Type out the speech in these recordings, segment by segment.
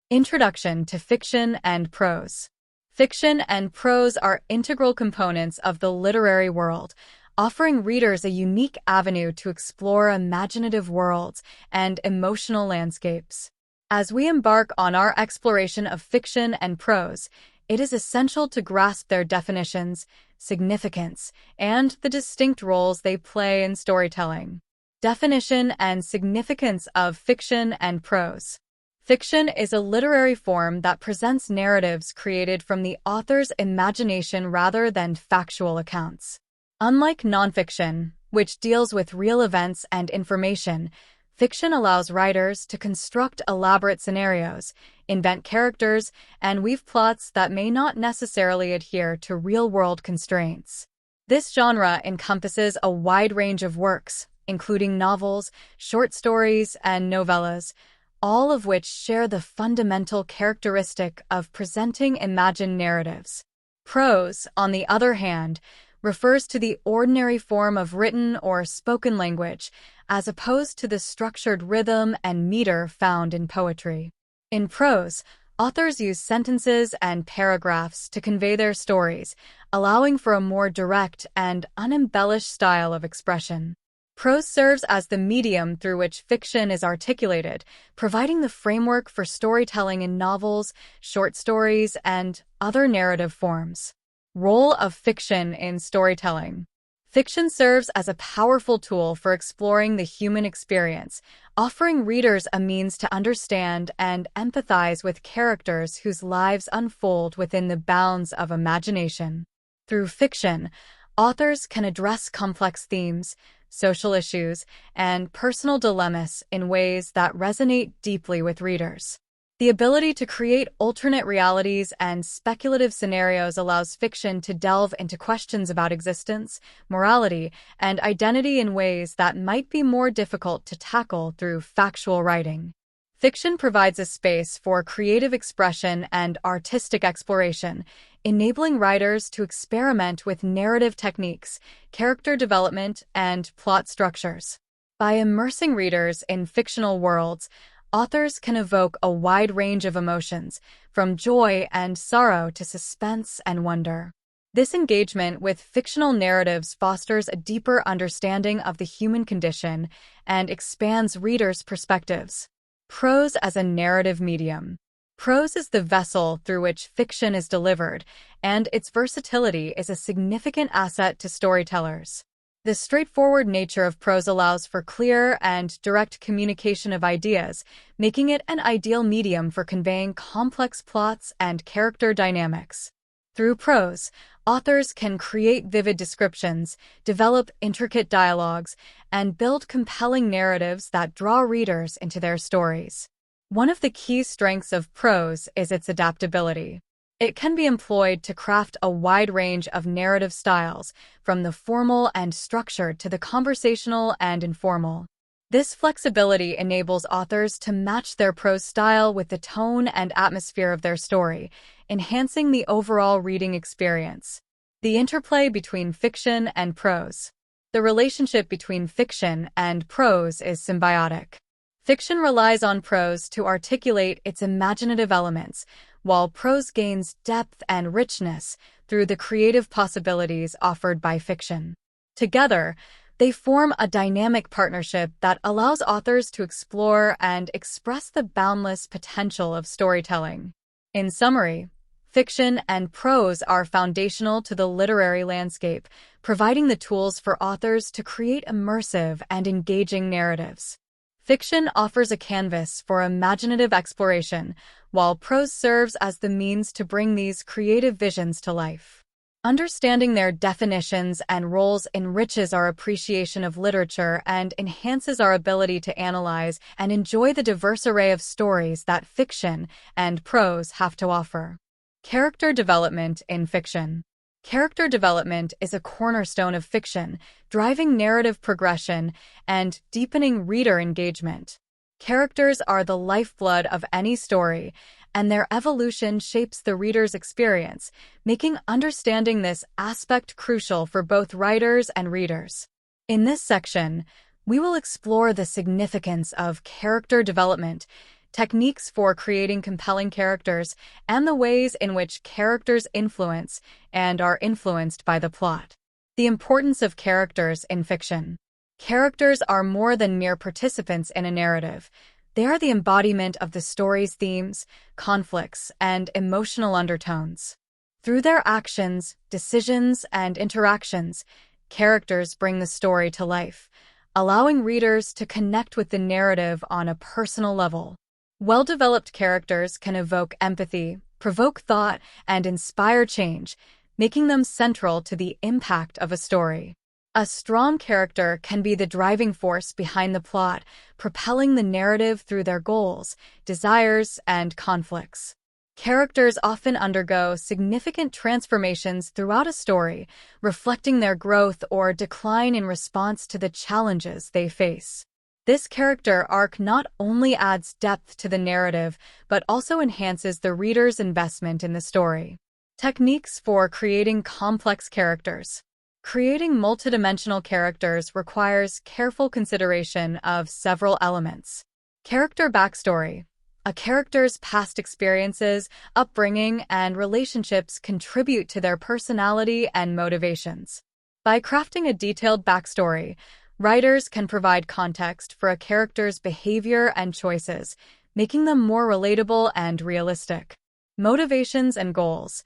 Introduction to Fiction and Prose. Fiction and prose are integral components of the literary world, offering readers a unique avenue to explore imaginative worlds and emotional landscapes. As we embark on our exploration of fiction and prose, it is essential to grasp their definitions, significance, and the distinct roles they play in storytelling. Definition and significance of fiction and prose. Fiction is a literary form that presents narratives created from the author's imagination rather than factual accounts. Unlike nonfiction, which deals with real events and information, fiction allows writers to construct elaborate scenarios, invent characters, and weave plots that may not necessarily adhere to real-world constraints. This genre encompasses a wide range of works, including novels, short stories, and novellas, all of which share the fundamental characteristic of presenting imagined narratives. Prose, on the other hand, refers to the ordinary form of written or spoken language, as opposed to the structured rhythm and meter found in poetry. In prose, authors use sentences and paragraphs to convey their stories, allowing for a more direct and unembellished style of expression. Prose serves as the medium through which fiction is articulated, providing the framework for storytelling in novels, short stories, and other narrative forms. Role of fiction in storytelling. Fiction serves as a powerful tool for exploring the human experience, offering readers a means to understand and empathize with characters whose lives unfold within the bounds of imagination. Through fiction, authors can address complex themes, social issues, and personal dilemmas in ways that resonate deeply with readers. The ability to create alternate realities and speculative scenarios allows fiction to delve into questions about existence, morality, and identity in ways that might be more difficult to tackle through factual writing. Fiction provides a space for creative expression and artistic exploration, enabling writers to experiment with narrative techniques, character development, and plot structures. By immersing readers in fictional worlds, authors can evoke a wide range of emotions, from joy and sorrow to suspense and wonder. This engagement with fictional narratives fosters a deeper understanding of the human condition and expands readers' perspectives. Prose as a narrative medium. Prose is the vessel through which fiction is delivered, and its versatility is a significant asset to storytellers. The straightforward nature of prose allows for clear and direct communication of ideas, making it an ideal medium for conveying complex plots and character dynamics. Through prose, authors can create vivid descriptions, develop intricate dialogues, and build compelling narratives that draw readers into their stories. One of the key strengths of prose is its adaptability. It can be employed to craft a wide range of narrative styles, from the formal and structured to the conversational and informal. This flexibility enables authors to match their prose style with the tone and atmosphere of their story, enhancing the overall reading experience. The interplay between fiction and prose. The relationship between fiction and prose is symbiotic. Fiction relies on prose to articulate its imaginative elements, while prose gains depth and richness through the creative possibilities offered by fiction. Together, they form a dynamic partnership that allows authors to explore and express the boundless potential of storytelling. In summary, fiction and prose are foundational to the literary landscape, providing the tools for authors to create immersive and engaging narratives. Fiction offers a canvas for imaginative exploration, while prose serves as the means to bring these creative visions to life. Understanding their definitions and roles enriches our appreciation of literature and enhances our ability to analyze and enjoy the diverse array of stories that fiction and prose have to offer. Character development in fiction. Character development is a cornerstone of fiction, driving narrative progression and deepening reader engagement. Characters are the lifeblood of any story, and their evolution shapes the reader's experience, making understanding this aspect crucial for both writers and readers. In this section, we will explore the significance of character development, techniques for creating compelling characters, and the ways in which characters influence and are influenced by the plot. The importance of characters in fiction. Characters are more than mere participants in a narrative. They are the embodiment of the story's themes, conflicts, and emotional undertones. Through their actions, decisions, and interactions, characters bring the story to life, allowing readers to connect with the narrative on a personal level. Well-developed characters can evoke empathy, provoke thought, and inspire change, making them central to the impact of a story. A strong character can be the driving force behind the plot, propelling the narrative through their goals, desires, and conflicts. Characters often undergo significant transformations throughout a story, reflecting their growth or decline in response to the challenges they face. This character arc not only adds depth to the narrative, but also enhances the reader's investment in the story. Techniques for creating complex characters. Creating multidimensional characters requires careful consideration of several elements. Character backstory. A character's past experiences, upbringing, and relationships contribute to their personality and motivations. By crafting a detailed backstory, writers can provide context for a character's behavior and choices, making them more relatable and realistic. Motivations and goals.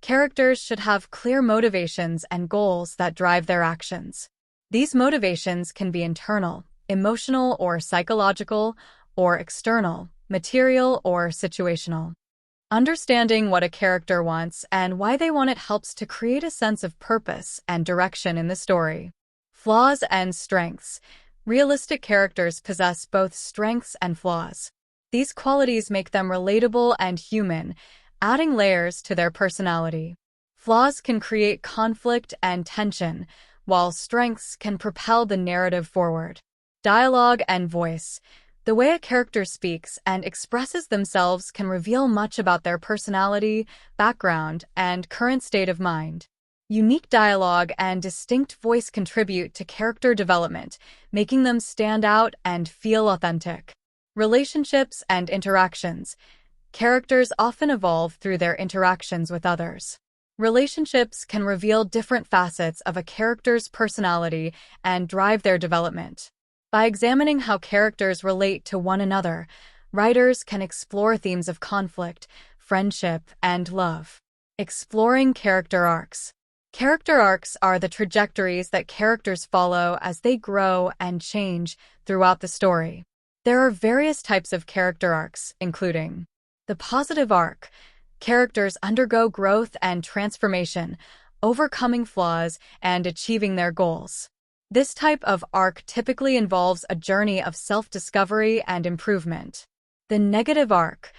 Characters should have clear motivations and goals that drive their actions. These motivations can be internal, emotional or psychological, or external, material or situational. Understanding what a character wants and why they want it helps to create a sense of purpose and direction in the story. Flaws and strengths. Realistic characters possess both strengths and flaws. These qualities make them relatable and human, adding layers to their personality. Flaws can create conflict and tension, while strengths can propel the narrative forward. Dialogue and voice. The way a character speaks and expresses themselves can reveal much about their personality, background, and current state of mind. Unique dialogue and distinct voice contribute to character development, making them stand out and feel authentic. Relationships and interactions. Characters often evolve through their interactions with others. Relationships can reveal different facets of a character's personality and drive their development. By examining how characters relate to one another, writers can explore themes of conflict, friendship, and love. Exploring character arcs. Character arcs are the trajectories that characters follow as they grow and change throughout the story. There are various types of character arcs, including the positive arc. Characters undergo growth and transformation, overcoming flaws and achieving their goals. This type of arc typically involves a journey of self-discovery and improvement. The negative arc.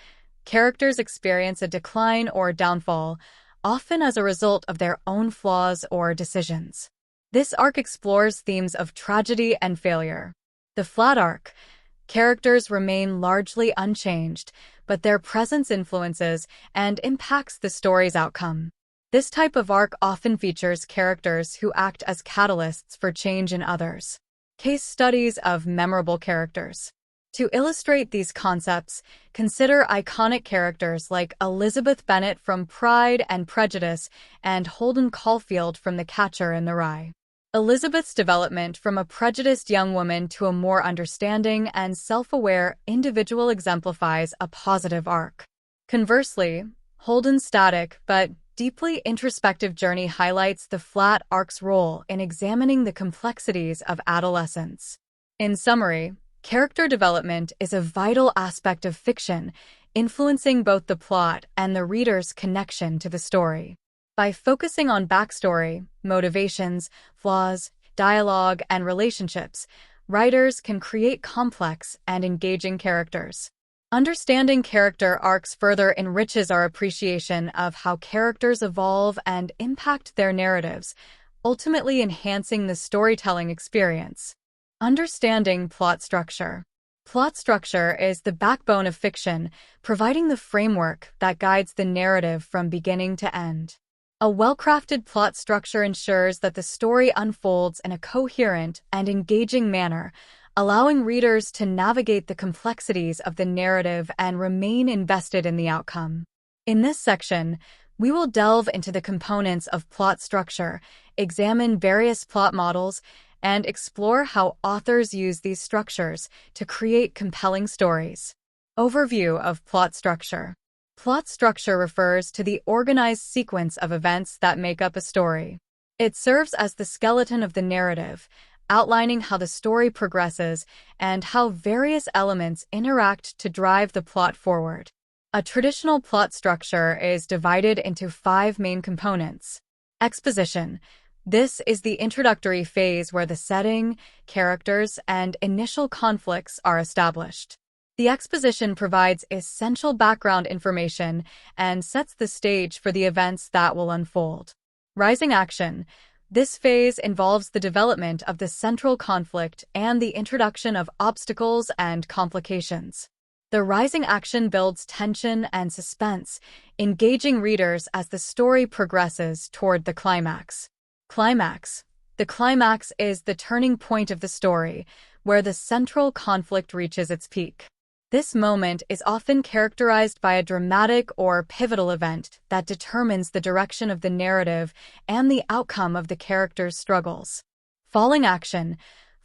Characters experience a decline or downfall, often as a result of their own flaws or decisions. This arc explores themes of tragedy and failure. The flat arc. Characters remain largely unchanged, but their presence influences and impacts the story's outcome. This type of arc often features characters who act as catalysts for change in others. Case studies of memorable characters. To illustrate these concepts, consider iconic characters like Elizabeth Bennet from Pride and Prejudice and Holden Caulfield from The Catcher in the Rye. Elizabeth's development from a prejudiced young woman to a more understanding and self-aware individual exemplifies a positive arc. Conversely, Holden's static but deeply introspective journey highlights the flat arc's role in examining the complexities of adolescence. In summary, character development is a vital aspect of fiction, influencing both the plot and the reader's connection to the story. By focusing on backstory, motivations, flaws, dialogue, and relationships, writers can create complex and engaging characters. Understanding character arcs further enriches our appreciation of how characters evolve and impact their narratives, ultimately enhancing the storytelling experience. Understanding plot structure. Plot structure is the backbone of fiction, providing the framework that guides the narrative from beginning to end. A well-crafted plot structure ensures that the story unfolds in a coherent and engaging manner, allowing readers to navigate the complexities of the narrative and remain invested in the outcome. In this section, we will delve into the components of plot structure, examine various plot models, and explore how authors use these structures to create compelling stories. Overview of plot structure. Plot structure refers to the organized sequence of events that make up a story. It serves as the skeleton of the narrative, outlining how the story progresses and how various elements interact to drive the plot forward. A traditional plot structure is divided into 5 main components. Exposition. This is the introductory phase where the setting, characters, and initial conflicts are established. The exposition provides essential background information and sets the stage for the events that will unfold. Rising action. This phase involves the development of the central conflict and the introduction of obstacles and complications. The rising action builds tension and suspense, engaging readers as the story progresses toward the climax. Climax. The climax is the turning point of the story, where the central conflict reaches its peak. This moment is often characterized by a dramatic or pivotal event that determines the direction of the narrative and the outcome of the character's struggles. Falling action.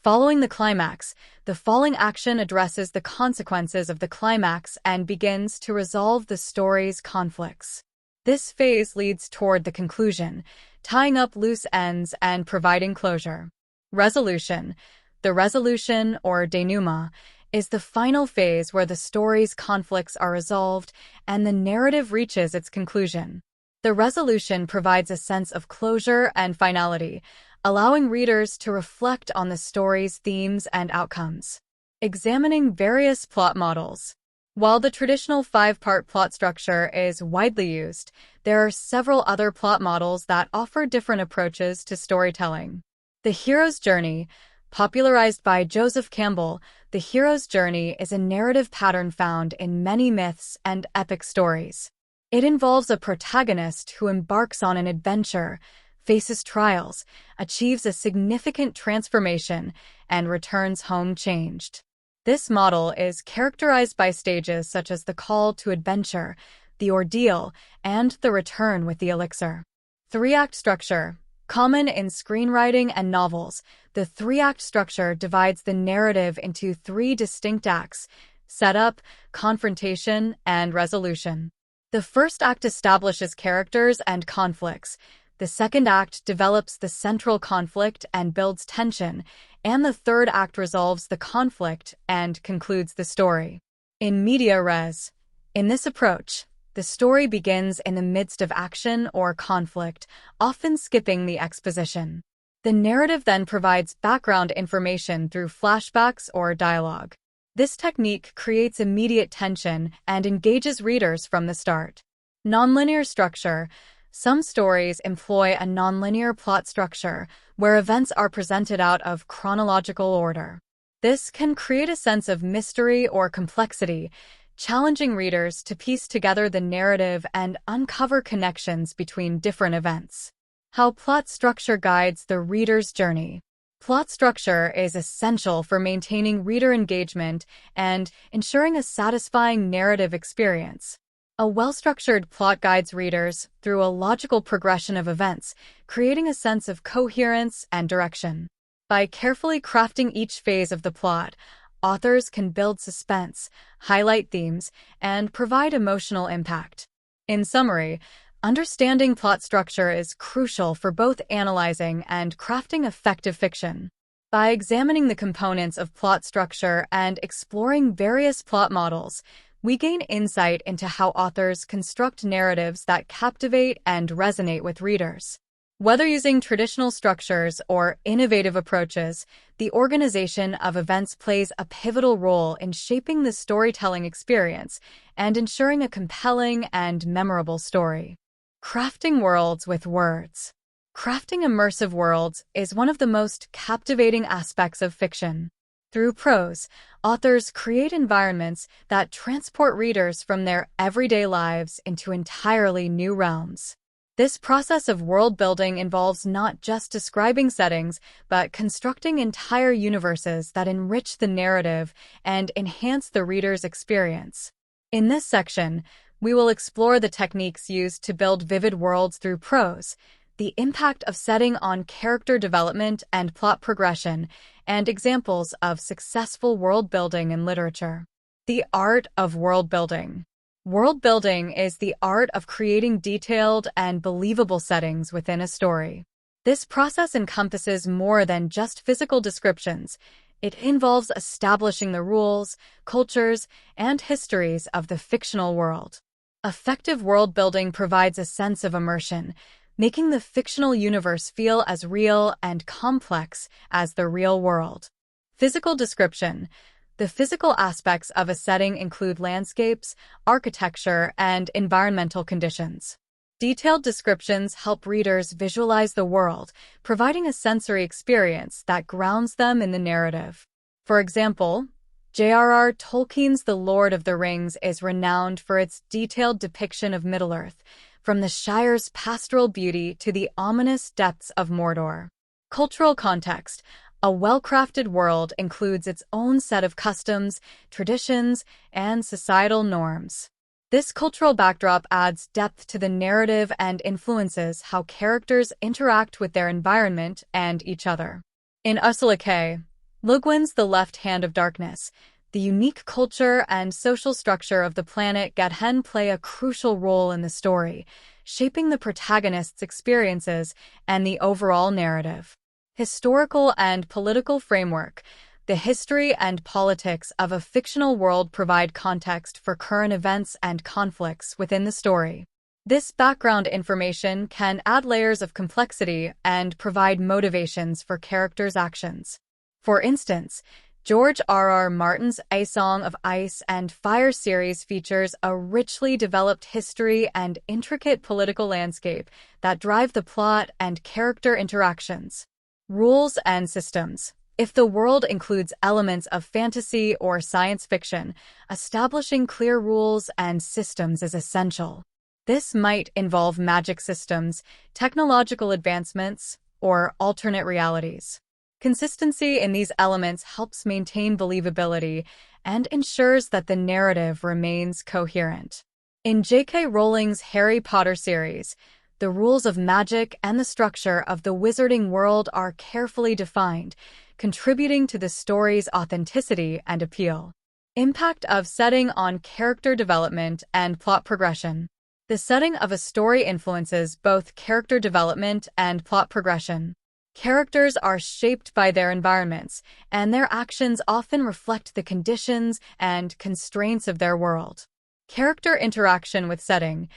Following the climax, the falling action addresses the consequences of the climax and begins to resolve the story's conflicts. This phase leads toward the conclusion, tying up loose ends and providing closure. Resolution. The resolution, or denouement, is the final phase where the story's conflicts are resolved and the narrative reaches its conclusion. The resolution provides a sense of closure and finality, allowing readers to reflect on the story's themes and outcomes. Examining various plot models. While the traditional 5-part plot structure is widely used, there are several other plot models that offer different approaches to storytelling. The hero's journey. Popularized by Joseph Campbell, the hero's journey is a narrative pattern found in many myths and epic stories. It involves a protagonist who embarks on an adventure, faces trials, achieves a significant transformation, and returns home changed. This model is characterized by stages such as the call to adventure, the ordeal, and the return with the elixir. 3-act structure. Common in screenwriting and novels, the 3-act structure divides the narrative into 3 distinct acts: setup, confrontation, and resolution. The first act establishes characters and conflicts. The second act develops the central conflict and builds tension, and the third act resolves the conflict and concludes the story. In media res. In this approach, the story begins in the midst of action or conflict, often skipping the exposition. The narrative then provides background information through flashbacks or dialogue. This technique creates immediate tension and engages readers from the start. Nonlinear structure. Some stories employ a nonlinear plot structure, where events are presented out of chronological order. This can create a sense of mystery or complexity, challenging readers to piece together the narrative and uncover connections between different events. How plot structure guides the reader's journey. Plot structure is essential for maintaining reader engagement and ensuring a satisfying narrative experience. A well-structured plot guides readers through a logical progression of events, creating a sense of coherence and direction. By carefully crafting each phase of the plot, authors can build suspense, highlight themes, and provide emotional impact. In summary, understanding plot structure is crucial for both analyzing and crafting effective fiction. By examining the components of plot structure and exploring various plot models, we gain insight into how authors construct narratives that captivate and resonate with readers. Whether using traditional structures or innovative approaches, the organization of events plays a pivotal role in shaping the storytelling experience and ensuring a compelling and memorable story. Crafting worlds with words. Crafting immersive worlds is one of the most captivating aspects of fiction. Through prose, authors create environments that transport readers from their everyday lives into entirely new realms. This process of world building involves not just describing settings, but constructing entire universes that enrich the narrative and enhance the reader's experience. In this section, we will explore the techniques used to build vivid worlds through prose, the impact of setting on character development and plot progression, and examples of successful world building in literature. The art of world building. World building is the art of creating detailed and believable settings within a story. This process encompasses more than just physical descriptions. It involves establishing the rules, cultures, and histories of the fictional world. Effective world building provides a sense of immersion, making the fictional universe feel as real and complex as the real world. Physical description. The physical aspects of a setting include landscapes, architecture, and environmental conditions. Detailed descriptions help readers visualize the world, providing a sensory experience that grounds them in the narrative. For example, J.R.R. Tolkien's The Lord of the Rings is renowned for its detailed depiction of Middle-earth, from the Shire's pastoral beauty to the ominous depths of Mordor. Cultural context. A well-crafted world includes its own set of customs, traditions, and societal norms. This cultural backdrop adds depth to the narrative and influences how characters interact with their environment and each other. In Ursula K. Le Guin's The Left Hand of Darkness, the unique culture and social structure of the planet Gadhen play a crucial role in the story, shaping the protagonist's experiences and the overall narrative. Historical and political framework. The history and politics of a fictional world provide context for current events and conflicts within the story. This background information can add layers of complexity and provide motivations for characters' actions. For instance, George R.R. Martin's A Song of Ice and Fire series features a richly developed history and intricate political landscape that drive the plot and character interactions. Rules and systems. If the world includes elements of fantasy or science fiction, establishing clear rules and systems is essential. This might involve magic systems, technological advancements, or alternate realities. Consistency in these elements helps maintain believability and ensures that the narrative remains coherent. In J.K. Rowling's Harry Potter series, the rules of magic and the structure of the wizarding world are carefully defined, contributing to the story's authenticity and appeal. Impact of setting on character development and plot progression. The setting of a story influences both character development and plot progression. Characters are shaped by their environments, and their actions often reflect the conditions and constraints of their world. Character interaction with setting.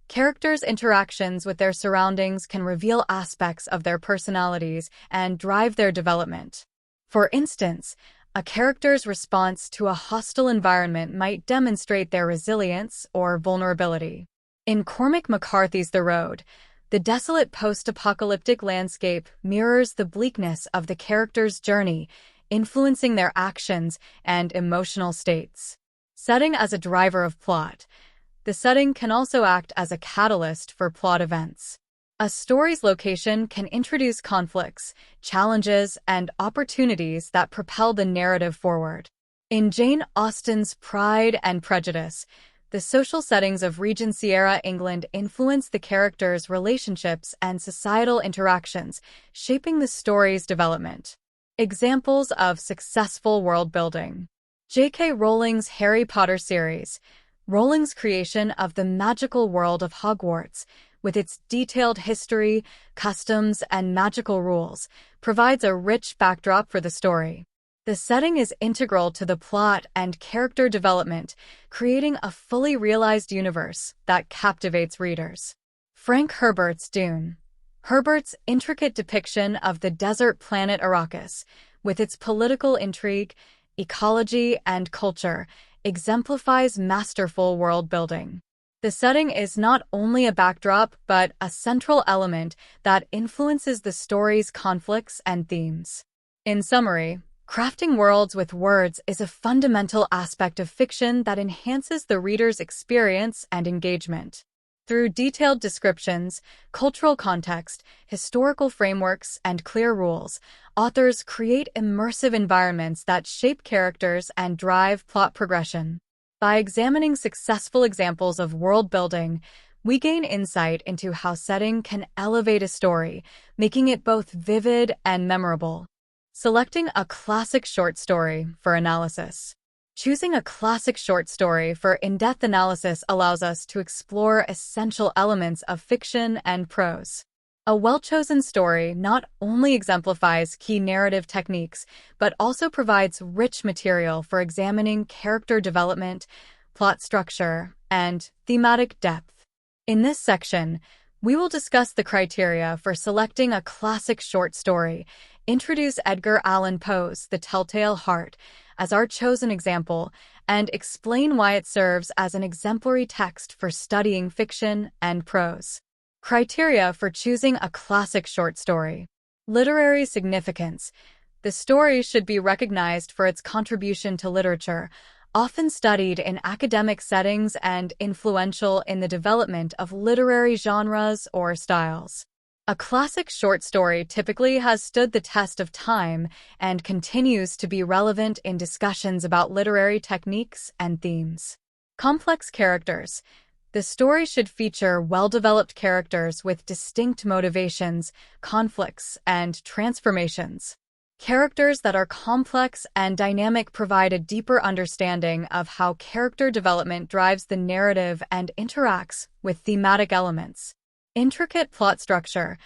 Characters' interactions with their surroundings can reveal aspects of their personalities and drive their development. For instance, a character's response to a hostile environment might demonstrate their resilience or vulnerability. In Cormac McCarthy's The Road, the desolate post-apocalyptic landscape mirrors the bleakness of the character's journey, influencing their actions and emotional states. Setting as a driver of plot. The setting can also act as a catalyst for plot events. A story's location can introduce conflicts, challenges, and opportunities that propel the narrative forward. In Jane Austen's Pride and Prejudice, the social settings of Regency-era England influence the characters' relationships and societal interactions, shaping the story's development. Examples of successful world building. J.K. Rowling's Harry Potter series. Rowling's creation of the magical world of Hogwarts, with its detailed history, customs, and magical rules, provides a rich backdrop for the story. The setting is integral to the plot and character development, creating a fully realized universe that captivates readers. Frank Herbert's Dune. Herbert's intricate depiction of the desert planet Arrakis, with its political intrigue, ecology, and culture, exemplifies masterful world building. The setting is not only a backdrop, but a central element that influences the story's conflicts and themes. In summary, crafting worlds with words is a fundamental aspect of fiction that enhances the reader's experience and engagement. Through detailed descriptions, cultural context, historical frameworks, and clear rules, authors create immersive environments that shape characters and drive plot progression. By examining successful examples of world building, we gain insight into how setting can elevate a story, making it both vivid and memorable. Selecting a classic short story for analysis. Choosing a classic short story for in-depth analysis allows us to explore essential elements of fiction and prose. A well-chosen story not only exemplifies key narrative techniques, but also provides rich material for examining character development, plot structure, and thematic depth. In this section, we will discuss the criteria for selecting a classic short story, introduce Edgar Allan Poe's The Telltale Heart as our chosen example, and explain why it serves as an exemplary text for studying fiction and prose. Criteria for choosing a classic short story. Literary significance. The story should be recognized for its contribution to literature, often studied in academic settings and influential in the development of literary genres or styles. A classic short story typically has stood the test of time and continues to be relevant in discussions about literary techniques and themes. Complex characters. The story should feature well-developed characters with distinct motivations, conflicts, and transformations. Characters that are complex and dynamic provide a deeper understanding of how character development drives the narrative and interacts with thematic elements. Intricate plot structure.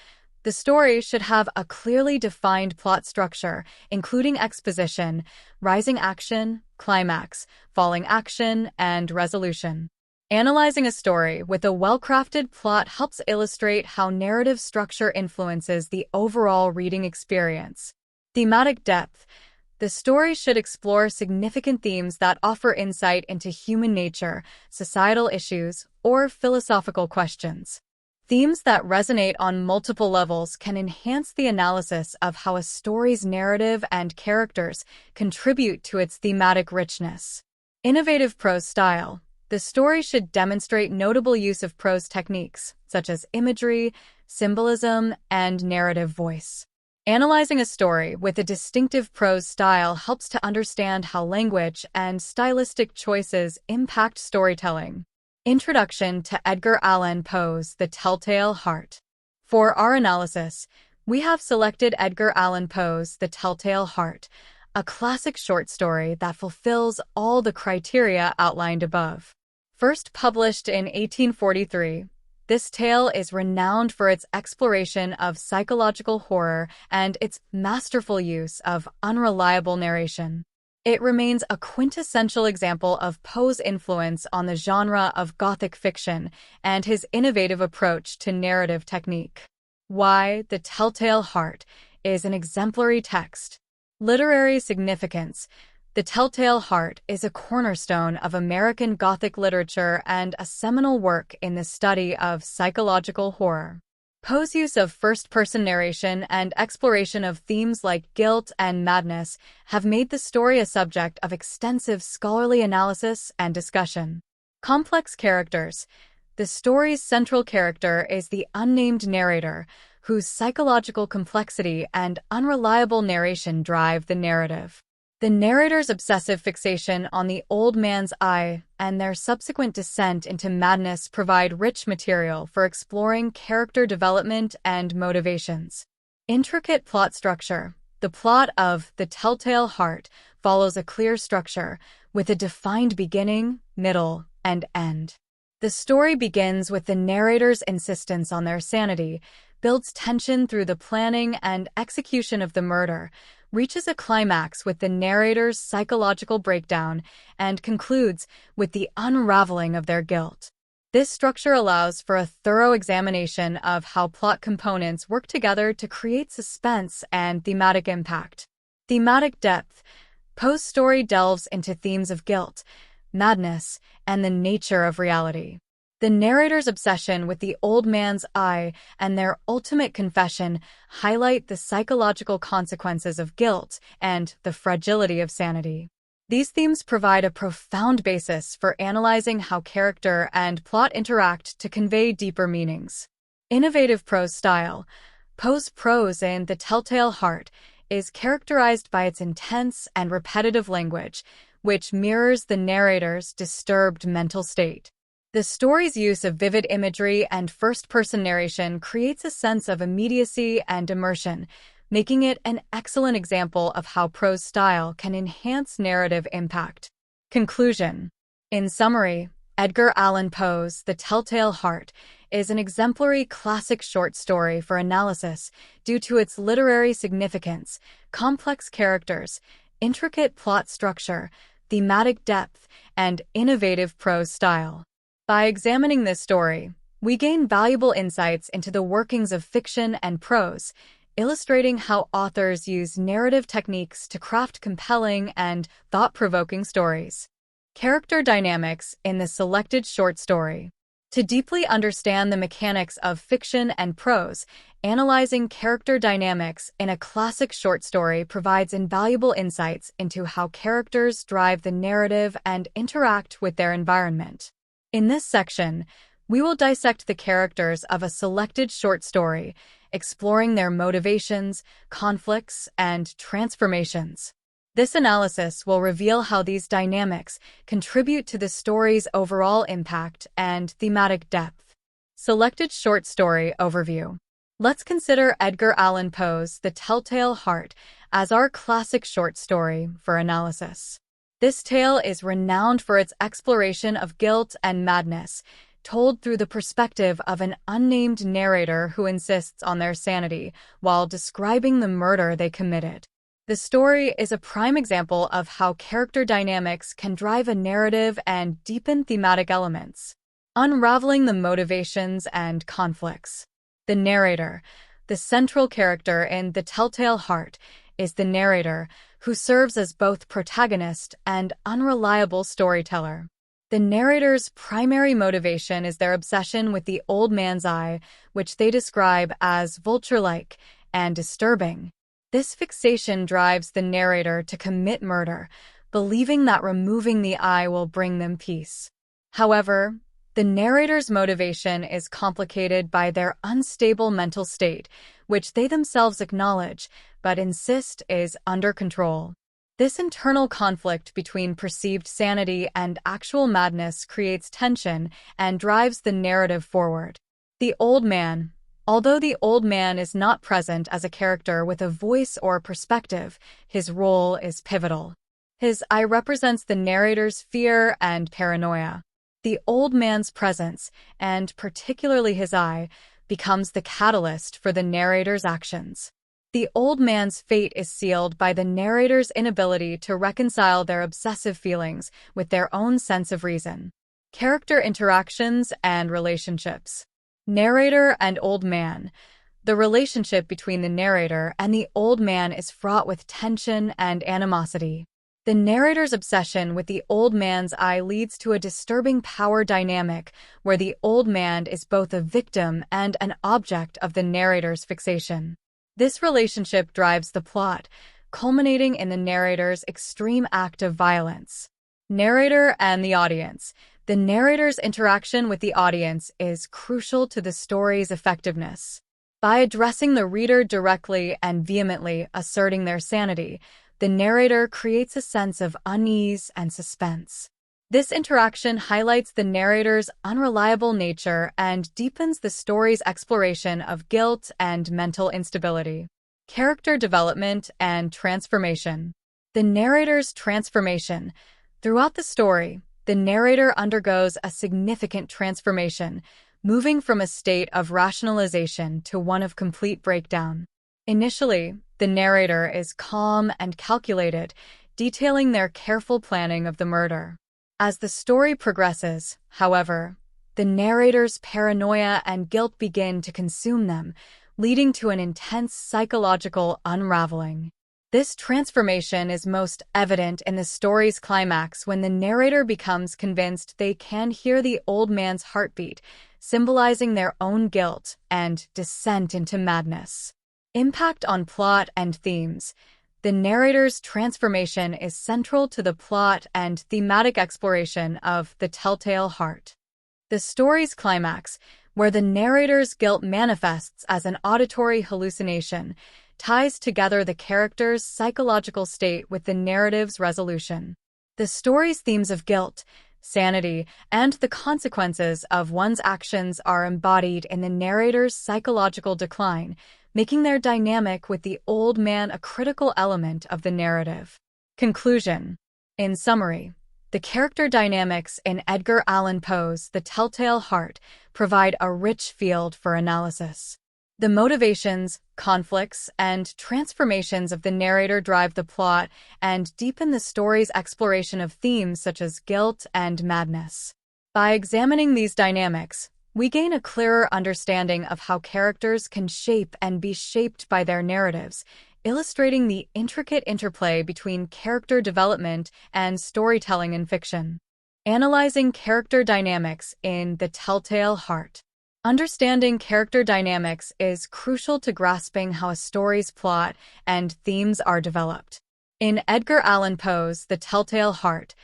The story should have a clearly defined plot structure, including exposition, rising action, climax, falling action, and resolution. Analyzing a story with a well-crafted plot helps illustrate how narrative structure influences the overall reading experience. Thematic depth. The story should explore significant themes that offer insight into human nature, societal issues, or philosophical questions. Themes that resonate on multiple levels can enhance the analysis of how a story's narrative and characters contribute to its thematic richness. Innovative prose style. The story should demonstrate notable use of prose techniques, such as imagery, symbolism, and narrative voice. Analyzing a story with a distinctive prose style helps to understand how language and stylistic choices impact storytelling. Introduction to Edgar Allan Poe's The Telltale Heart. For our analysis, we have selected Edgar Allan Poe's The Telltale Heart, a classic short story that fulfills all the criteria outlined above. First published in 1843, this tale is renowned for its exploration of psychological horror and its masterful use of unreliable narration. It remains a quintessential example of Poe's influence on the genre of Gothic fiction and his innovative approach to narrative technique. Why The Telltale Heart is an exemplary text. Literary significance. The Telltale Heart is a cornerstone of American Gothic literature and a seminal work in the study of psychological horror. Poe's use of first-person narration and exploration of themes like guilt and madness have made the story a subject of extensive scholarly analysis and discussion. Complex characters. The story's central character is the unnamed narrator, whose psychological complexity and unreliable narration drive the narrative. The narrator's obsessive fixation on the old man's eye and their subsequent descent into madness provide rich material for exploring character development and motivations. Intricate plot structure. The plot of The Telltale Heart follows a clear structure, with a defined beginning, middle, and end. The story begins with the narrator's insistence on their sanity, builds tension through the planning and execution of the murder, reaches a climax with the narrator's psychological breakdown, and concludes with the unraveling of their guilt. This structure allows for a thorough examination of how plot components work together to create suspense and thematic impact. Thematic depth. Poe's story delves into themes of guilt, madness, and the nature of reality. The narrator's obsession with the old man's eye and their ultimate confession highlight the psychological consequences of guilt and the fragility of sanity. These themes provide a profound basis for analyzing how character and plot interact to convey deeper meanings. Innovative prose style. Poe's prose in The Telltale Heart is characterized by its intense and repetitive language, which mirrors the narrator's disturbed mental state. The story's use of vivid imagery and first-person narration creates a sense of immediacy and immersion, making it an excellent example of how prose style can enhance narrative impact. Conclusion. In summary, Edgar Allan Poe's The Telltale Heart is an exemplary classic short story for analysis due to its literary significance, complex characters, intricate plot structure, thematic depth, and innovative prose style. By examining this story, we gain valuable insights into the workings of fiction and prose, illustrating how authors use narrative techniques to craft compelling and thought-provoking stories. Character dynamics in the selected short story. To deeply understand the mechanics of fiction and prose, analyzing character dynamics in a classic short story provides invaluable insights into how characters drive the narrative and interact with their environment. In this section, we will dissect the characters of a selected short story, exploring their motivations, conflicts, and transformations. This analysis will reveal how these dynamics contribute to the story's overall impact and thematic depth. Selected short story overview. Let's consider Edgar Allan Poe's The Telltale Heart as our classic short story for analysis. This tale is renowned for its exploration of guilt and madness, told through the perspective of an unnamed narrator who insists on their sanity while describing the murder they committed. The story is a prime example of how character dynamics can drive a narrative and deepen thematic elements, unraveling the motivations and conflicts. The narrator, the central character in The Telltale Heart, is the narrator who serves as both protagonist and unreliable storyteller. The narrator's primary motivation is their obsession with the old man's eye, which they describe as vulture-like and disturbing. This fixation drives the narrator to commit murder, believing that removing the eye will bring them peace. However, the narrator's motivation is complicated by their unstable mental state, which they themselves acknowledge but insist is under control. This internal conflict between perceived sanity and actual madness creates tension and drives the narrative forward. The old man. Although the old man is not present as a character with a voice or perspective, his role is pivotal. His eye represents the narrator's fear and paranoia. The old man's presence, and particularly his eye, becomes the catalyst for the narrator's actions. The old man's fate is sealed by the narrator's inability to reconcile their obsessive feelings with their own sense of reason. Character interactions and relationships. Narrator and old man. The relationship between the narrator and the old man is fraught with tension and animosity. The narrator's obsession with the old man's eye leads to a disturbing power dynamic where the old man is both a victim and an object of the narrator's fixation. This relationship drives the plot, culminating in the narrator's extreme act of violence. Narrator and the audience. The narrator's interaction with the audience is crucial to the story's effectiveness. By addressing the reader directly and vehemently asserting their sanity, the narrator creates a sense of unease and suspense. This interaction highlights the narrator's unreliable nature and deepens the story's exploration of guilt and mental instability. Character development and transformation. The narrator's transformation. Throughout the story, the narrator undergoes a significant transformation, moving from a state of rationalization to one of complete breakdown. Initially, the narrator is calm and calculated, detailing their careful planning of the murder. As the story progresses, however, the narrator's paranoia and guilt begin to consume them, leading to an intense psychological unraveling. This transformation is most evident in the story's climax when the narrator becomes convinced they can hear the old man's heartbeat, symbolizing their own guilt and descent into madness. Impact on plot and themes. The narrator's transformation is central to the plot and thematic exploration of The Telltale Heart. The story's climax, where the narrator's guilt manifests as an auditory hallucination, ties together the character's psychological state with the narrative's resolution. The story's themes of guilt, sanity, and the consequences of one's actions are embodied in the narrator's psychological decline, making their dynamic with the old man a critical element of the narrative. Conclusion. In summary, the character dynamics in Edgar Allan Poe's The Telltale Heart provide a rich field for analysis. The motivations, conflicts, and transformations of the narrator drive the plot and deepen the story's exploration of themes such as guilt and madness. By examining these dynamics, we gain a clearer understanding of how characters can shape and be shaped by their narratives, illustrating the intricate interplay between character development and storytelling in fiction. Analyzing character dynamics in The Telltale Heart. Understanding character dynamics is crucial to grasping how a story's plot and themes are developed. In Edgar Allan Poe's The Telltale Heart,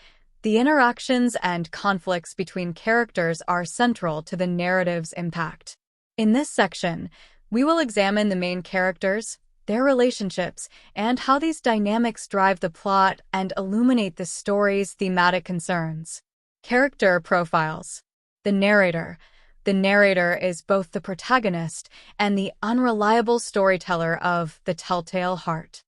the interactions and conflicts between characters are central to the narrative's impact. In this section, we will examine the main characters, their relationships, and how these dynamics drive the plot and illuminate the story's thematic concerns. Character profiles. The narrator. The narrator is both the protagonist and the unreliable storyteller of The Telltale Heart.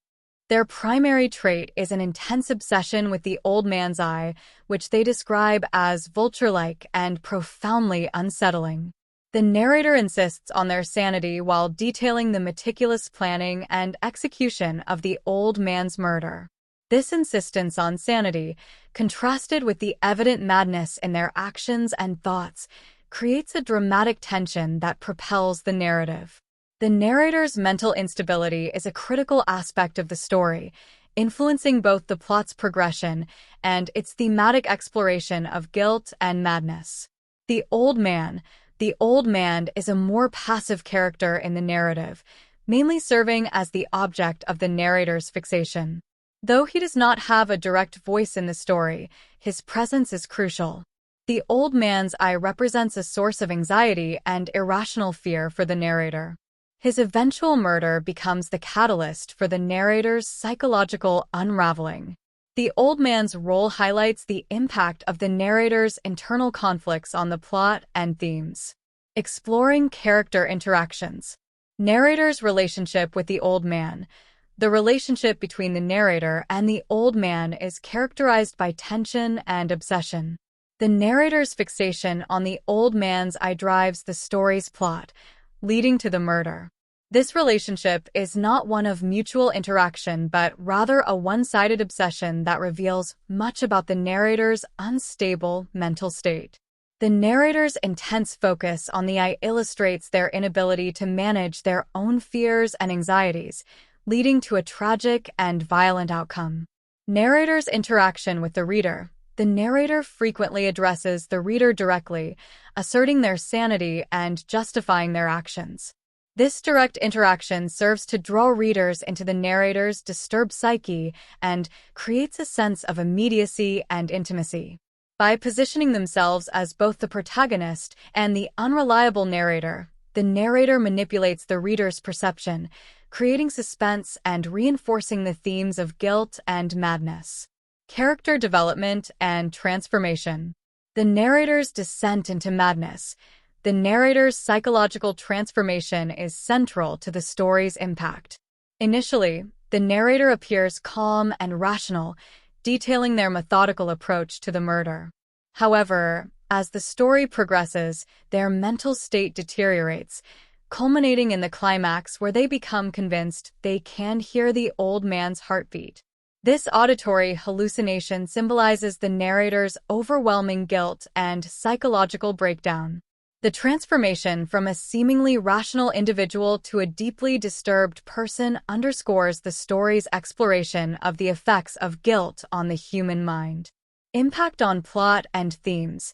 Their primary trait is an intense obsession with the old man's eye, which they describe as vulture-like and profoundly unsettling. The narrator insists on their sanity while detailing the meticulous planning and execution of the old man's murder. This insistence on sanity, contrasted with the evident madness in their actions and thoughts, creates a dramatic tension that propels the narrative. The narrator's mental instability is a critical aspect of the story, influencing both the plot's progression and its thematic exploration of guilt and madness. The old man is a more passive character in the narrative, mainly serving as the object of the narrator's fixation. Though he does not have a direct voice in the story, his presence is crucial. The old man's eye represents a source of anxiety and irrational fear for the narrator. His eventual murder becomes the catalyst for the narrator's psychological unraveling. The old man's role highlights the impact of the narrator's internal conflicts on the plot and themes. Exploring character interactions. Narrator's relationship with the old man. The relationship between the narrator and the old man is characterized by tension and obsession. The narrator's fixation on the old man's eye drives the story's plot, leading to the murder. This relationship is not one of mutual interaction, but rather a one-sided obsession that reveals much about the narrator's unstable mental state. The narrator's intense focus on the eye illustrates their inability to manage their own fears and anxieties, leading to a tragic and violent outcome. Narrator's interaction with the reader. The narrator frequently addresses the reader directly, asserting their sanity and justifying their actions. This direct interaction serves to draw readers into the narrator's disturbed psyche and creates a sense of immediacy and intimacy. By positioning themselves as both the protagonist and the unreliable narrator, the narrator manipulates the reader's perception, creating suspense and reinforcing the themes of guilt and madness. Character development and transformation. The narrator's descent into madness. The narrator's psychological transformation is central to the story's impact. Initially, the narrator appears calm and rational, detailing their methodical approach to the murder. However, as the story progresses, their mental state deteriorates, culminating in the climax where they become convinced they can hear the old man's heartbeat. This auditory hallucination symbolizes the narrator's overwhelming guilt and psychological breakdown. The transformation from a seemingly rational individual to a deeply disturbed person underscores the story's exploration of the effects of guilt on the human mind. Impact on plot and themes.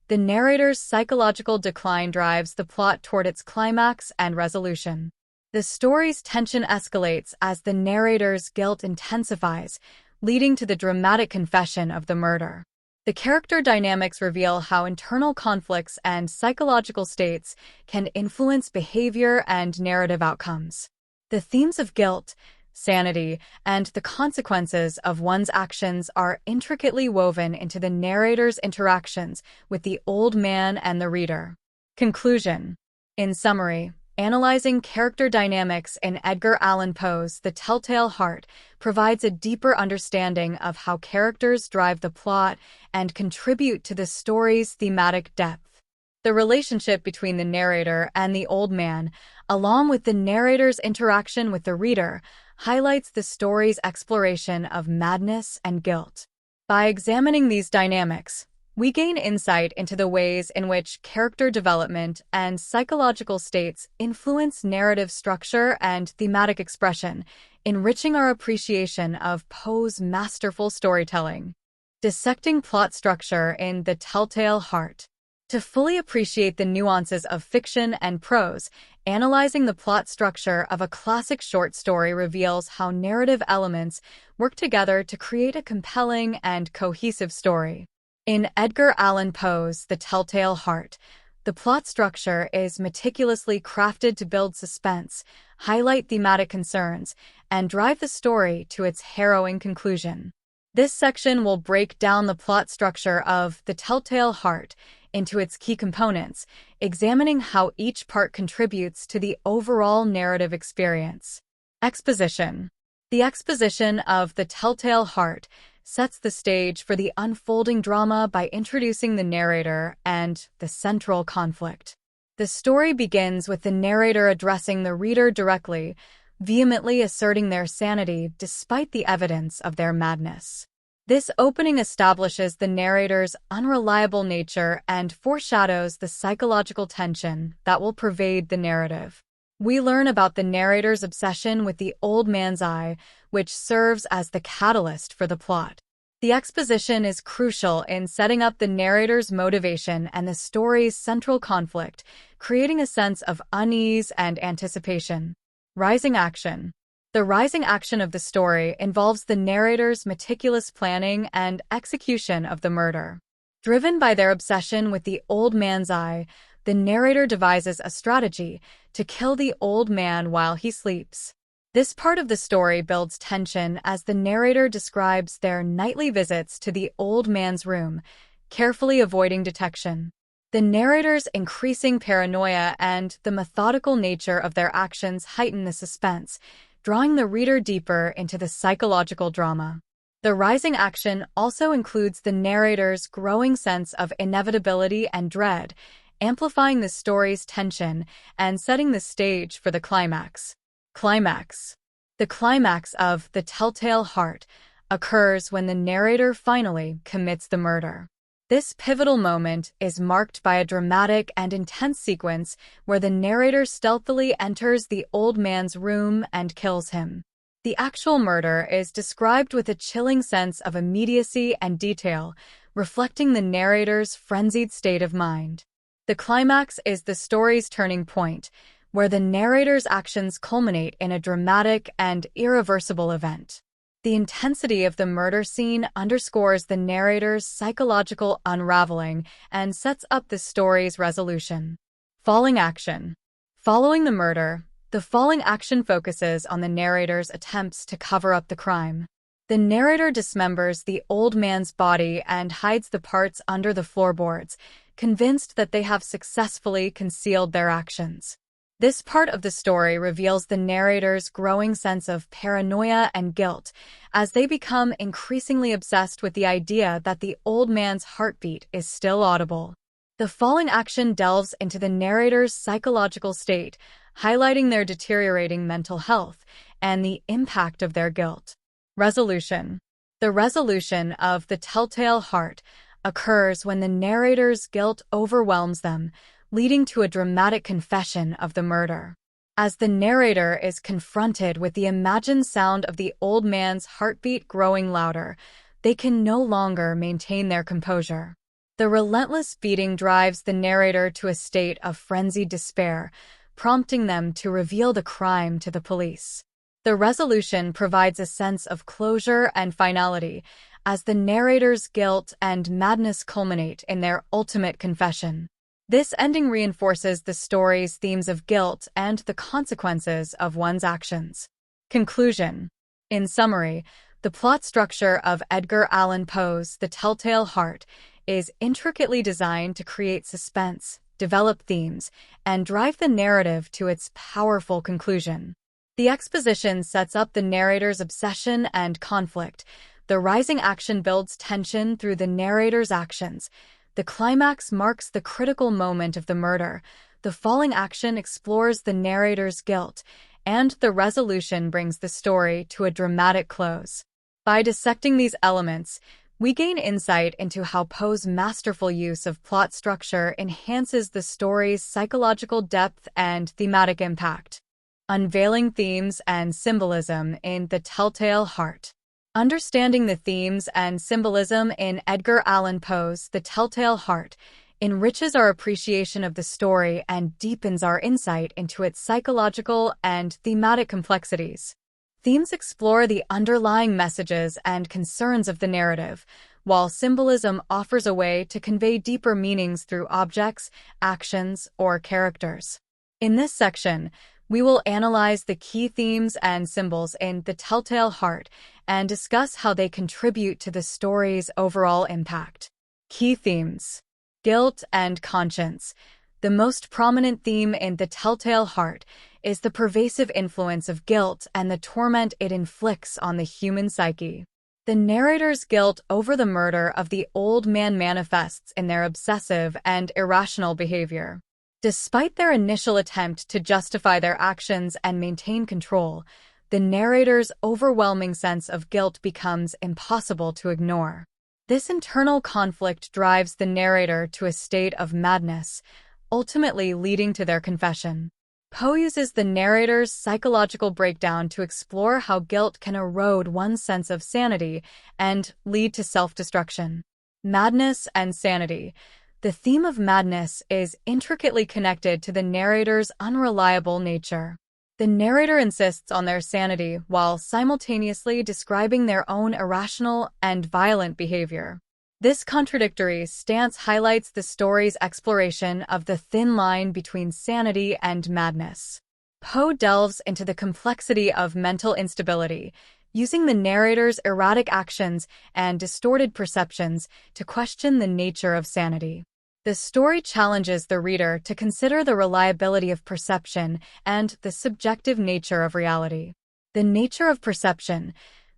The narrator's psychological decline drives the plot toward its climax and resolution. The story's tension escalates as the narrator's guilt intensifies, leading to the dramatic confession of the murder. The character dynamics reveal how internal conflicts and psychological states can influence behavior and narrative outcomes. The themes of guilt, sanity, and the consequences of one's actions are intricately woven into the narrator's interactions with the old man and the reader. Conclusion. In summary, analyzing character dynamics in Edgar Allan Poe's The Telltale Heart provides a deeper understanding of how characters drive the plot and contribute to the story's thematic depth. The relationship between the narrator and the old man, along with the narrator's interaction with the reader, highlights the story's exploration of madness and guilt. By examining these dynamics, we gain insight into the ways in which character development and psychological states influence narrative structure and thematic expression, enriching our appreciation of Poe's masterful storytelling. Dissecting plot structure in The Telltale Heart. To fully appreciate the nuances of fiction and prose, analyzing the plot structure of a classic short story reveals how narrative elements work together to create a compelling and cohesive story. In Edgar Allan Poe's The Telltale Heart, the plot structure is meticulously crafted to build suspense, highlight thematic concerns, and drive the story to its harrowing conclusion. This section will break down the plot structure of The Telltale Heart into its key components, examining how each part contributes to the overall narrative experience. Exposition. The exposition of The Telltale Heart sets the stage for the unfolding drama by introducing the narrator and the central conflict. The story begins with the narrator addressing the reader directly, vehemently asserting their sanity despite the evidence of their madness. This opening establishes the narrator's unreliable nature and foreshadows the psychological tension that will pervade the narrative. We learn about the narrator's obsession with the old man's eye, which serves as the catalyst for the plot. The exposition is crucial in setting up the narrator's motivation and the story's central conflict, creating a sense of unease and anticipation. Rising action. The rising action of the story involves the narrator's meticulous planning and execution of the murder. Driven by their obsession with the old man's eye, the narrator devises a strategy to kill the old man while he sleeps. This part of the story builds tension as the narrator describes their nightly visits to the old man's room, carefully avoiding detection. The narrator's increasing paranoia and the methodical nature of their actions heighten the suspense, drawing the reader deeper into the psychological drama. The rising action also includes the narrator's growing sense of inevitability and dread, amplifying the story's tension and setting the stage for the climax. Climax. The climax of The Telltale Heart occurs when the narrator finally commits the murder. This pivotal moment is marked by a dramatic and intense sequence where the narrator stealthily enters the old man's room and kills him. The actual murder is described with a chilling sense of immediacy and detail, reflecting the narrator's frenzied state of mind. The climax is the story's turning point, where the narrator's actions culminate in a dramatic and irreversible event. The intensity of the murder scene underscores the narrator's psychological unraveling and sets up the story's resolution. Falling action. Following the murder, the falling action focuses on the narrator's attempts to cover up the crime. The narrator dismembers the old man's body and hides the parts under the floorboards, convinced that they have successfully concealed their actions. This part of the story reveals the narrator's growing sense of paranoia and guilt as they become increasingly obsessed with the idea that the old man's heartbeat is still audible. The falling action delves into the narrator's psychological state, highlighting their deteriorating mental health and the impact of their guilt. Resolution. The resolution of The Telltale Heart occurs when the narrator's guilt overwhelms them, leading to a dramatic confession of the murder. As the narrator is confronted with the imagined sound of the old man's heartbeat growing louder, they can no longer maintain their composure. The relentless beating drives the narrator to a state of frenzied despair, prompting them to reveal the crime to the police. The resolution provides a sense of closure and finality, as the narrator's guilt and madness culminate in their ultimate confession. This ending reinforces the story's themes of guilt and the consequences of one's actions. Conclusion. In summary, the plot structure of Edgar Allan Poe's The Telltale Heart is intricately designed to create suspense, develop themes, and drive the narrative to its powerful conclusion. The exposition sets up the narrator's obsession and conflict. The rising action builds tension through the narrator's actions. The climax marks the critical moment of the murder. The falling action explores the narrator's guilt, and the resolution brings the story to a dramatic close. By dissecting these elements, we gain insight into how Poe's masterful use of plot structure enhances the story's psychological depth and thematic impact. Unveiling themes and symbolism in The Telltale Heart. Understanding the themes and symbolism in Edgar Allan Poe's The Telltale Heart enriches our appreciation of the story and deepens our insight into its psychological and thematic complexities. Themes explore the underlying messages and concerns of the narrative, while symbolism offers a way to convey deeper meanings through objects, actions, or characters. In this section, we will analyze the key themes and symbols in The Telltale Heart and discuss how they contribute to the story's overall impact. Key themes. Guilt and conscience. The most prominent theme in The Telltale Heart is the pervasive influence of guilt and the torment it inflicts on the human psyche. The narrator's guilt over the murder of the old man manifests in their obsessive and irrational behavior. Despite their initial attempt to justify their actions and maintain control, the narrator's overwhelming sense of guilt becomes impossible to ignore. This internal conflict drives the narrator to a state of madness, ultimately leading to their confession. Poe uses the narrator's psychological breakdown to explore how guilt can erode one's sense of sanity and lead to self-destruction. Madness and sanity. The theme of madness is intricately connected to the narrator's unreliable nature. The narrator insists on their sanity while simultaneously describing their own irrational and violent behavior. This contradictory stance highlights the story's exploration of the thin line between sanity and madness. Poe delves into the complexity of mental instability, using the narrator's erratic actions and distorted perceptions to question the nature of sanity. The story challenges the reader to consider the reliability of perception and the subjective nature of reality. The nature of perception.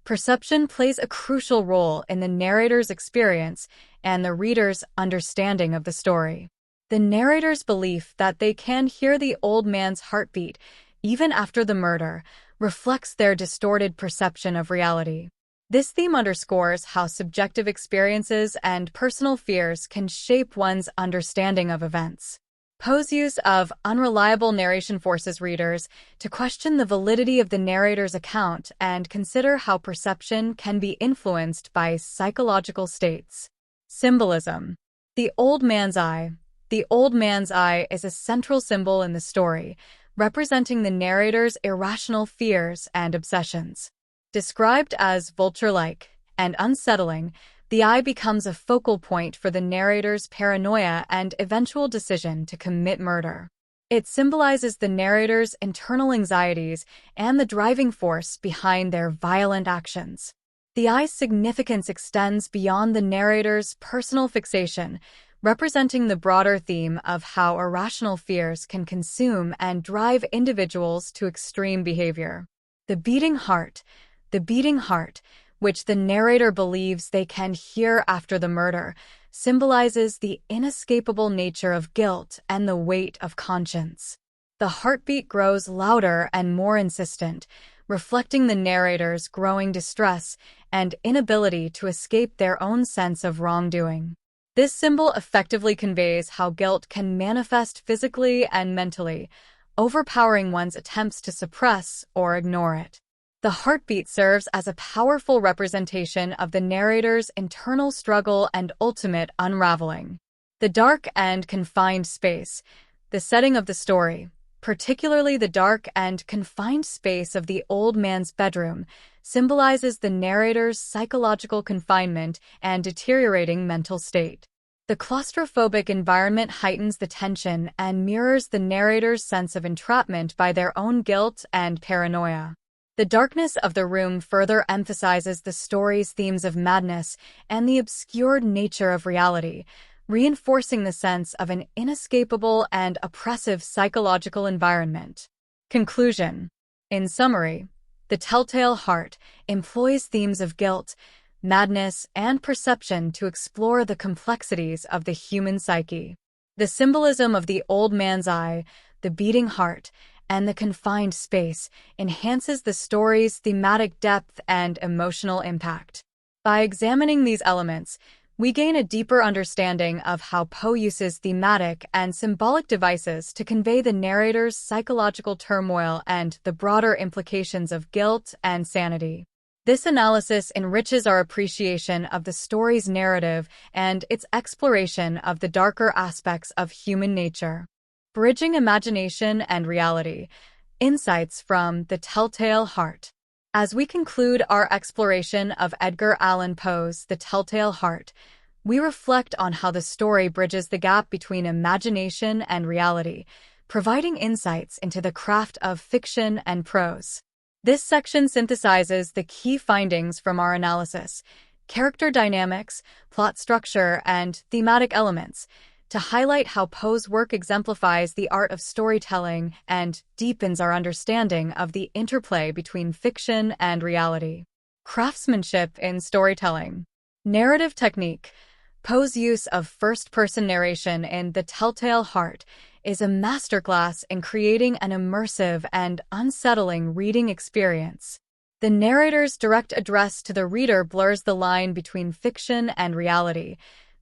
Perception plays a crucial role in the narrator's experience and the reader's understanding of the story. The narrator's belief that they can hear the old man's heartbeat, even after the murder, reflects their distorted perception of reality. This theme underscores how subjective experiences and personal fears can shape one's understanding of events. Poe's use of unreliable narration forces readers to question the validity of the narrator's account and consider how perception can be influenced by psychological states. Symbolism. The Old Man's Eye. The Old Man's Eye is a central symbol in the story, representing the narrator's irrational fears and obsessions. Described as vulture-like and unsettling, the eye becomes a focal point for the narrator's paranoia and eventual decision to commit murder. It symbolizes the narrator's internal anxieties and the driving force behind their violent actions. The eye's significance extends beyond the narrator's personal fixation, representing the broader theme of how irrational fears can consume and drive individuals to extreme behavior. The beating heart. The beating heart, which the narrator believes they can hear after the murder, symbolizes the inescapable nature of guilt and the weight of conscience. The heartbeat grows louder and more insistent, reflecting the narrator's growing distress and inability to escape their own sense of wrongdoing. This symbol effectively conveys how guilt can manifest physically and mentally, overpowering one's attempts to suppress or ignore it. The heartbeat serves as a powerful representation of the narrator's internal struggle and ultimate unraveling. The dark and confined space. The setting of the story. particularly the dark and confined space of the old man's bedroom, symbolizes the narrator's psychological confinement and deteriorating mental state. The claustrophobic environment heightens the tension and mirrors the narrator's sense of entrapment by their own guilt and paranoia. The darkness of the room further emphasizes the story's themes of madness and the obscured nature of reality, reinforcing the sense of an inescapable and oppressive psychological environment. Conclusion. In summary, The Telltale Heart employs themes of guilt, madness, and perception to explore the complexities of the human psyche. The symbolism of the old man's eye, the beating heart, and the confined space enhances the story's thematic depth and emotional impact. By examining these elements, we gain a deeper understanding of how Poe uses thematic and symbolic devices to convey the narrator's psychological turmoil and the broader implications of guilt and sanity. This analysis enriches our appreciation of the story's narrative and its exploration of the darker aspects of human nature. Bridging imagination and reality. Insights from The Telltale Heart. As we conclude our exploration of Edgar Allan Poe's The Telltale Heart, we reflect on how the story bridges the gap between imagination and reality, providing insights into the craft of fiction and prose. This section synthesizes the key findings from our analysis: character dynamics, plot structure, and thematic elements, to highlight how Poe's work exemplifies the art of storytelling and deepens our understanding of the interplay between fiction and reality. Craftsmanship in storytelling. Narrative technique. Poe's use of first-person narration in The Telltale Heart is a masterclass in creating an immersive and unsettling reading experience. The narrator's direct address to the reader blurs the line between fiction and reality,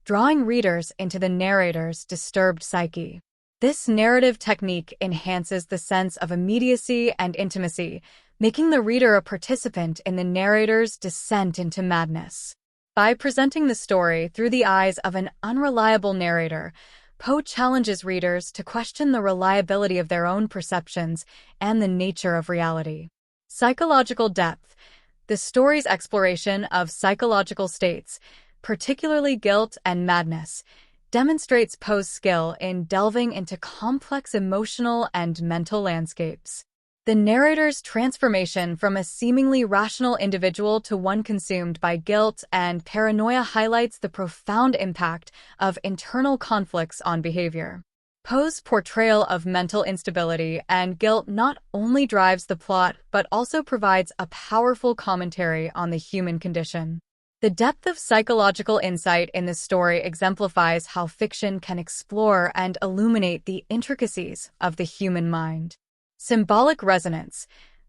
drawing readers into the narrator's disturbed psyche. This narrative technique enhances the sense of immediacy and intimacy, making the reader a participant in the narrator's descent into madness. By presenting the story through the eyes of an unreliable narrator, Poe challenges readers to question the reliability of their own perceptions and the nature of reality. Psychological depth. The story's exploration of psychological states, particularly guilt and madness, demonstrates Poe's skill in delving into complex emotional and mental landscapes. The narrator's transformation from a seemingly rational individual to one consumed by guilt and paranoia highlights the profound impact of internal conflicts on behavior. Poe's portrayal of mental instability and guilt not only drives the plot but also provides a powerful commentary on the human condition. The depth of psychological insight in this story exemplifies how fiction can explore and illuminate the intricacies of the human mind. Symbolic resonance.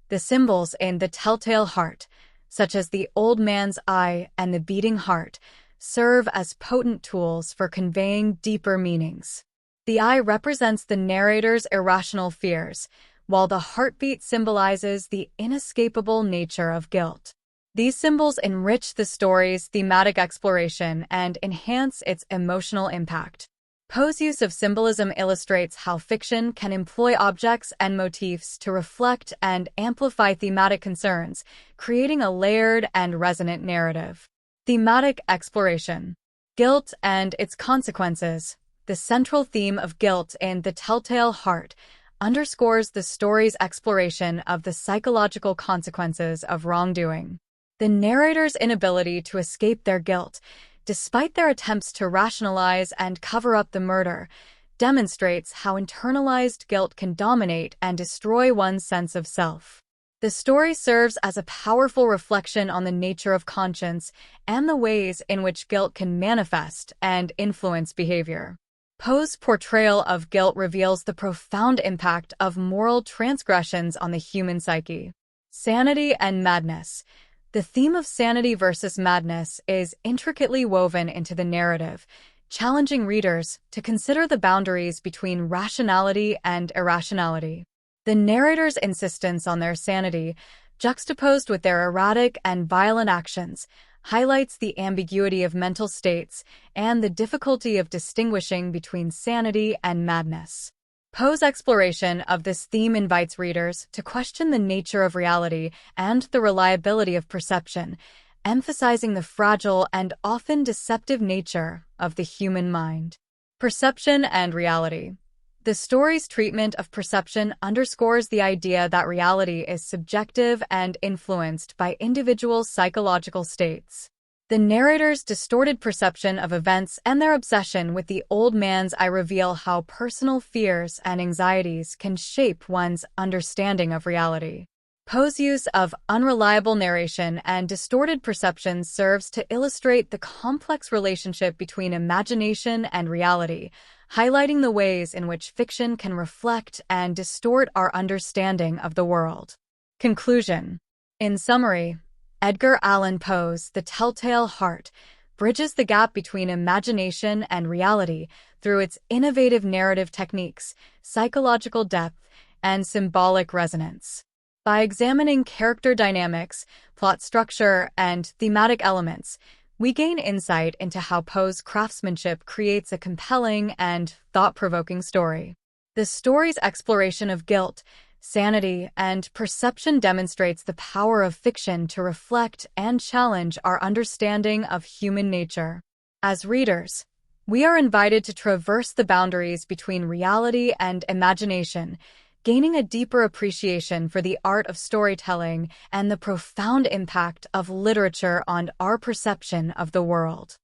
The symbols in The Telltale Heart, such as the old man's eye and the beating heart, serve as potent tools for conveying deeper meanings. The eye represents the narrator's irrational fears, while the heartbeat symbolizes the inescapable nature of guilt. These symbols enrich the story's thematic exploration and enhance its emotional impact. Poe's use of symbolism illustrates how fiction can employ objects and motifs to reflect and amplify thematic concerns, creating a layered and resonant narrative. Thematic exploration. Guilt and its consequences. The central theme of guilt in The Telltale Heart underscores the story's exploration of the psychological consequences of wrongdoing. The narrator's inability to escape their guilt, despite their attempts to rationalize and cover up the murder, demonstrates how internalized guilt can dominate and destroy one's sense of self. The story serves as a powerful reflection on the nature of conscience and the ways in which guilt can manifest and influence behavior. Poe's portrayal of guilt reveals the profound impact of moral transgressions on the human psyche. Sanity and madness. The theme of sanity versus madness is intricately woven into the narrative, challenging readers to consider the boundaries between rationality and irrationality. The narrator's insistence on their sanity, juxtaposed with their erratic and violent actions, highlights the ambiguity of mental states and the difficulty of distinguishing between sanity and madness. Poe's exploration of this theme invites readers to question the nature of reality and the reliability of perception, emphasizing the fragile and often deceptive nature of the human mind. Perception and reality. The story's treatment of perception underscores the idea that reality is subjective and influenced by individuals' psychological states. The narrator's distorted perception of events and their obsession with the old man's eye reveal how personal fears and anxieties can shape one's understanding of reality. Poe's use of unreliable narration and distorted perception serves to illustrate the complex relationship between imagination and reality, highlighting the ways in which fiction can reflect and distort our understanding of the world. Conclusion. In summary, Edgar Allan Poe's The Telltale Heart bridges the gap between imagination and reality through its innovative narrative techniques, psychological depth, and symbolic resonance. By examining character dynamics, plot structure, and thematic elements, we gain insight into how Poe's craftsmanship creates a compelling and thought-provoking story. The story's exploration of guilt, sanity, and perception demonstrates the power of fiction to reflect and challenge our understanding of human nature. As readers, we are invited to traverse the boundaries between reality and imagination, gaining a deeper appreciation for the art of storytelling and the profound impact of literature on our perception of the world.